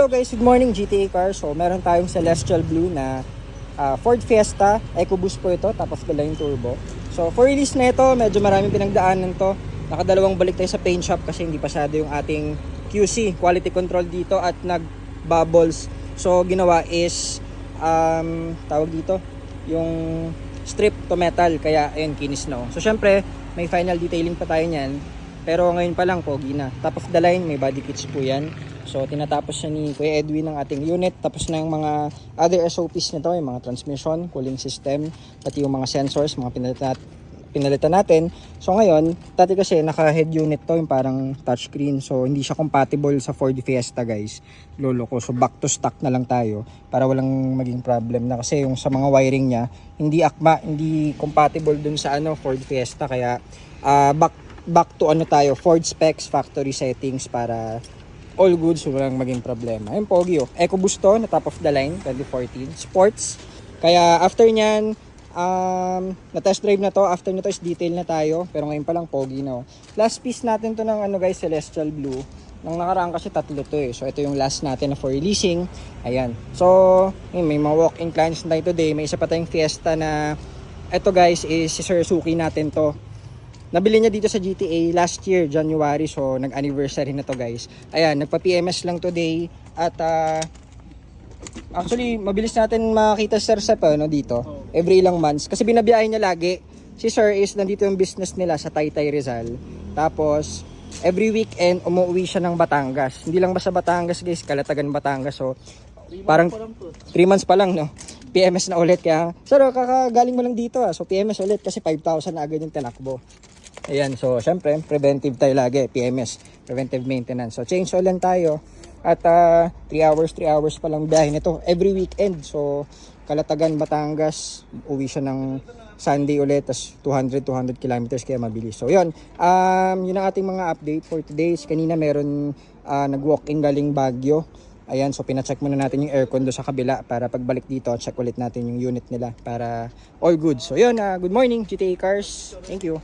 Hello guys, good morning GTA Cars. So meron tayong Celestial Blue na Ford Fiesta, EcoBoost po ito, tapos dala yung turbo. So for release na ito, medyo maraming pinagdaanan to. Nakadalawang balik tayo sa paint shop kasi hindi pasyado yung ating QC, quality control dito at nag-bubbles. So ginawa is, tawag dito, yung strip to metal, kaya ayun, kinis na. So syempre, may final detailing pa tayo niyan. Pero ngayon pa lang, pogi na. Top of the line, may body kits po yan. So tinatapos siya ni Kuya Edwin ng ating unit. Tapos na yung mga other SOPs nito, yung mga transmission, cooling system, pati yung mga sensors, mga pinalitan natin. So ngayon, dati kasi naka-head unit to, yung parang touchscreen. So hindi siya compatible sa Ford Fiesta guys. Lolo ko. So back to stock na lang tayo para walang maging problem na. Kasi yung sa mga wiring niya, hindi akma, hindi compatible dun sa Ford Fiesta. Kaya back to tayo, Ford specs, factory settings para all good, so walang maging problema. Ayun, pogi oh. EcoBoost to, na top of the line, 2014. Sports. Kaya after nyan, na-test drive na to. After nito is detail na tayo. Pero ngayon pa lang, pogi na oh. Last piece natin to ng guys, Celestial Blue. Nang nakaraan kasi tatlo to eh. So ito yung last natin na for releasing. Ayan. So, may mga walk-in clients na tayo today. May isa pa tayong Fiesta na ito guys is si Sir Suki natin to. Nabili niya dito sa GTA last year, January. So, nag-anniversary na to guys. Ayan, nagpa-PMS lang today. At, actually, mabilis natin makita si Sir Sep dito. Every ilang months. Kasi binabiyahe niya lagi. Si Sir is nandito yung business nila sa Taytay Rizal. Tapos, every weekend, umuwi siya ng Batangas. Hindi lang ba sa Batangas guys, Calatagan, Batangas. So, parang 3 months pa lang, no? PMS na ulit. Kaya, Sir, kakagaling mo lang dito. So, PMS ulit kasi 5,000 na agad yung tinakbo. Ayan, so syempre, preventive tayo lagi, PMS, preventive maintenance. So change oil lang tayo at 3 hours pa lang biyahe nito every weekend. So Calatagan, Batangas, uwi siya ng Sunday ulit, tas 200 kilometers, kaya mabilis. So yun, yun ang ating mga update for today. Kanina meron nag-walk-in galing Baguio. Ayan, so pina-check muna natin yung aircon do sa kabila para pagbalik dito, check ulit natin yung unit nila para all good. So yun, good morning GTA Cars. Thank you.